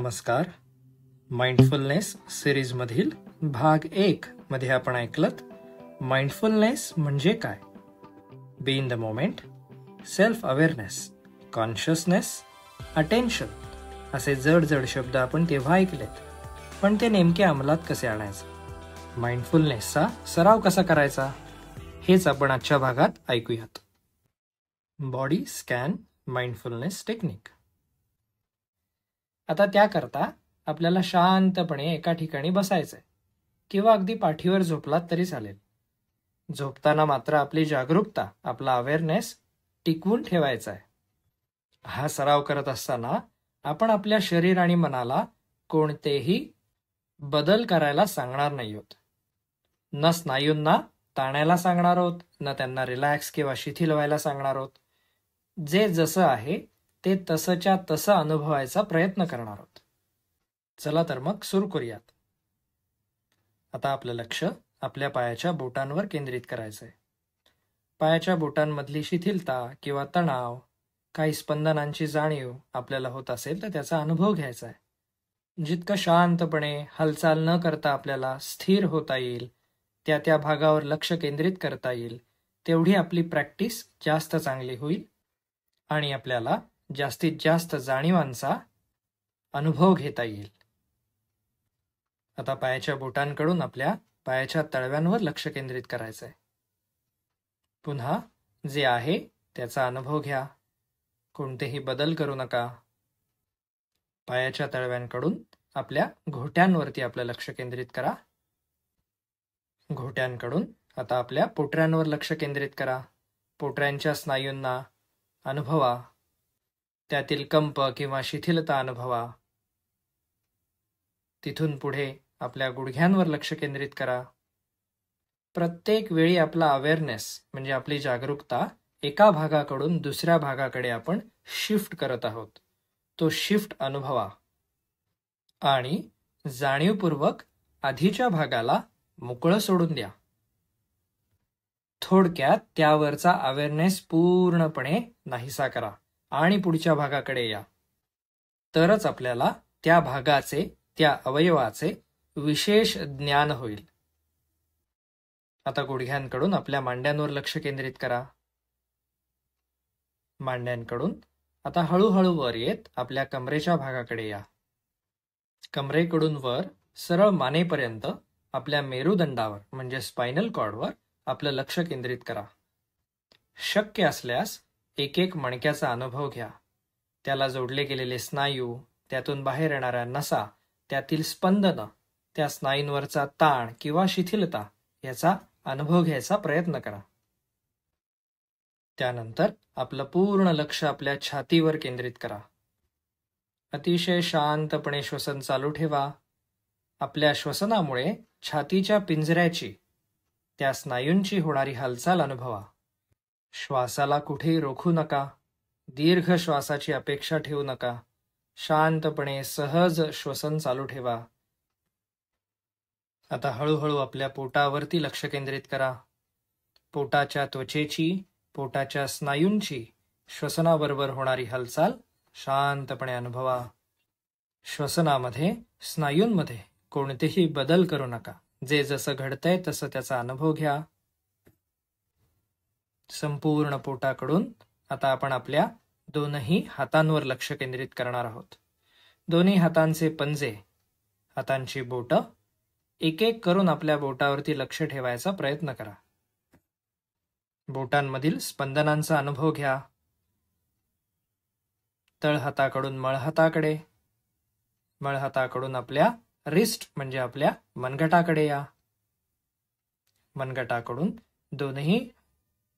नमस्कार. माइंडफुलनेस सिरीजमधील भाग 1 मध्ये आपण ऐकलत माइंडफुलनेस म्हणजे काय, be in the moment, self awareness, consciousness, attention असे जड शब्द आपण तेव्हा ऐकलेत. पण ते नेमके अंमलात कसे आणायचे, माइंडफुलनेसचा सराव कसा करायचा, हेच आपण आजच्या भागात ऐकूयात. Body scan mindfulness technique. आता त्याकरता आपल्याला शांतपणे एका ठिकाणी बसायचंय किंवा अगदी पाठीवर झोपलात तरी चालेल. झोपताना मात्र आपली जागरूकता, आपला अवेअरनेस टिकवून ठेवायचा आहे. हा सराव करत असताना आपण आपल्या शरीर आणि मनाला कोणतेही बदल करायला सांगणार नाही आहोत. न स्नायूंना ताणायला सांगणार आहोत, न त्यांना रिलॅक्स किंवा शिथिल व्हायला सांगणार आहोत. जे जसं आहे ते तसंच्या तसं अनुभवायचा प्रयत्न करणार आहोत. चला तर मग सुरू करूयात. आता आपलं लक्ष आपल्या पायाच्या बोटांवर केंद्रित करायचंय. पायाच्या बोटांमधली शिथिलता किंवा तणाव, काही स्पंदनांची जाणीव आपल्याला होत असेल तर त्याचा अनुभव घ्यायचा आहे. जितकं शांतपणे हालचाल न करता आपल्याला स्थिर होता येईल, त्या भागावर लक्ष केंद्रित करता येईल, तेवढी आपली प्रॅक्टिस जास्त चांगली होईल आणि आपल्याला जास्तीत जास्त जाणीवांचा अनुभव घेता येईल. आता पायाच्या बोटांकडून आपल्या पायाच्या तळव्यांवर लक्ष केंद्रित करायचंय. पुन्हा जे आहे त्याचा अनुभव घ्या, कोणतेही बदल करू नका. पायाच्या तळव्यांकडून आपल्या घोट्यांवरती आपलं लक्ष केंद्रित करा. घोट्यांकडून आता आपल्या पोटऱ्यांवर लक्ष केंद्रित करा. पोटऱ्यांच्या स्नायूंना अनुभवा, त्यातील कंप किंवा शिथिलता अनुभवा. तिथून पुढे आपल्या गुडघ्यांवर लक्ष केंद्रित करा. प्रत्येक वेळी आपला अवेअरनेस म्हणजे आपली जागरूकता एका भागाकडून दुसऱ्या भागाकडे आपण शिफ्ट करत आहोत. तो शिफ्ट अनुभवा आणि जाणीवपूर्वक आधीच्या भागाला मोकळं सोडून द्या. थोडक्यात त्यावरचा अवेअरनेस पूर्णपणे नाहीसा करा आणि पुढच्या भागाकडे या. तरच आपल्याला त्या भागाचे, त्या अवयवाचे विशेष ज्ञान होईल. आता गुडघ्यांकडून आपल्या मांड्यांवर लक्ष केंद्रित करा. मांड्यांकडून आता हळूहळू वर येत आपल्या कमरेच्या भागाकडे या. कमरेकडून वर सरळ मानेपर्यंत आपल्या मेरुदंडावर म्हणजे स्पायनल कॉर्डवर आपलं लक्ष केंद्रित करा. शक्य असल्यास एक एक मणक्याचा अनुभव घ्या. त्याला जोडले गेलेले स्नायू, त्यातून बाहेर येणाऱ्या नसा, त्यातील स्पंदन, त्या स्नायूंवरचा ताण किंवा शिथिलता याचा अनुभव घ्यायचा प्रयत्न करा. त्यानंतर आपलं पूर्ण लक्ष आपल्या छातीवर केंद्रित करा. अतिशय शांतपणे श्वसन चालू ठेवा. आपल्या श्वसनामुळे छातीच्या पिंजऱ्याची, त्या स्नायूंची होणारी हालचाल अनुभवा. श्वासाला कुठेही रोखू नका. दीर्घ श्वासाची अपेक्षा ठेवू नका. शांतपणे सहज श्वसन चालू ठेवा. आता हळूहळू आपल्या पोटावरती लक्ष केंद्रित करा. पोटाच्या त्वचेची, पोटाच्या स्नायूंची श्वसनाबरोबर होणारी हालचाल शांतपणे अनुभवा. श्वसनामध्ये, स्नायूंमध्ये कोणतेही बदल करू नका. जे जसं घडतंय तसं त्याचा अनुभव घ्या. संपूर्ण पोटाकडून आता आपण आपल्या दोनही हातांवर लक्ष केंद्रित करणार आहोत. दोन्ही हातांचे पंजे, हातांची बोटं एक एक करून आपल्या बोटावरती लक्ष ठेवायचा प्रयत्न करा. बोटांमधील स्पंदनांचा अनुभव घ्या. तळहाताकडून मळहाताकडे, मळहाताकडून आपल्या रिस्ट म्हणजे आपल्या मनगटाकडे या. मनगटाकडून दोन्ही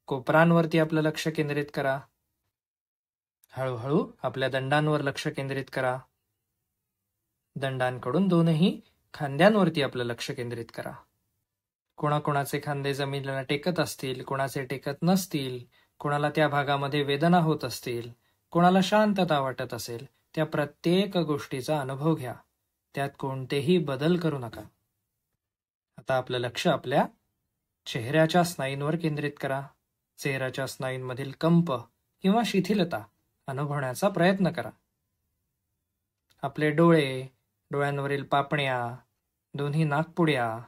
कोपरांवरती आपलं लक्ष केंद्रित करा. हळूहळू आपल्या दंडांवर लक्ष केंद्रित करा. दंडांकडून दोनही खांद्यांवरती आपलं लक्ष केंद्रित करा. कोणाकोणाचे खांदे जमिनीला टेकत असतील, कोणाचे टेकत नसतील, कोणाला त्या भागामध्ये वेदना होत असतील, कोणाला शांतता वाटत असेल, त्या प्रत्येक गोष्टीचा अनुभव घ्या. त्यात कोणतेही बदल करू नका. आता आपलं लक्ष आपल्या चेहऱ्याच्या स्नायूंवर केंद्रित करा. चेहऱ्याच्या स्नायूंमधील कंप किंवा शिथिलता अनुभवण्याचा प्रयत्न करा. आपले डोळे, डोळ्यांवरील पापण्या, दोन्ही नाकपुड्या,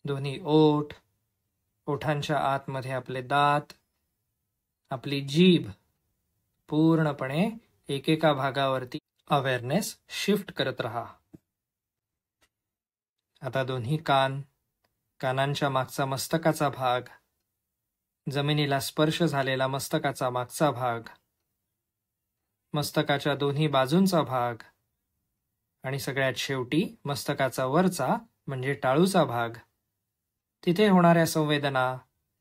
दोन्ही ओठ, ओठांच्या आतमध्ये आपले दात, आपली जीभ पूर्णपणे एकेका भागावरती अवेअरनेस शिफ्ट करत राहा. आता दोन्ही कान, कानांच्या मागचा मस्तकाचा भाग, जमिनीला स्पर्श झालेला मस्तकाचा मागचा भाग, मस्तकाच्या दोन्ही बाजूंचा भाग आणि सगळ्यात शेवटी मस्तकाचा वरचा म्हणजे टाळूचा भाग. तिथे होणाऱ्या संवेदना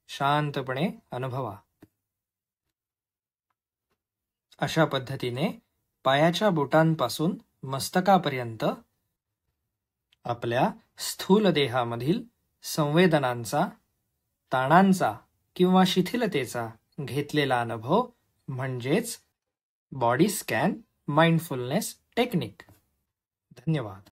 शांतपणे अनुभवा. अशा पद्धतीने पायाच्या बोटांपासून मस्तकापर्यंत आपल्या स्थूल देहामधील संवेदनांचा, ताणांचा किंवा शिथिलतेचा घेतलेला अनुभव म्हणजेच बॉडी स्कॅन माइंडफुलनेस टेक्निक. धन्यवाद.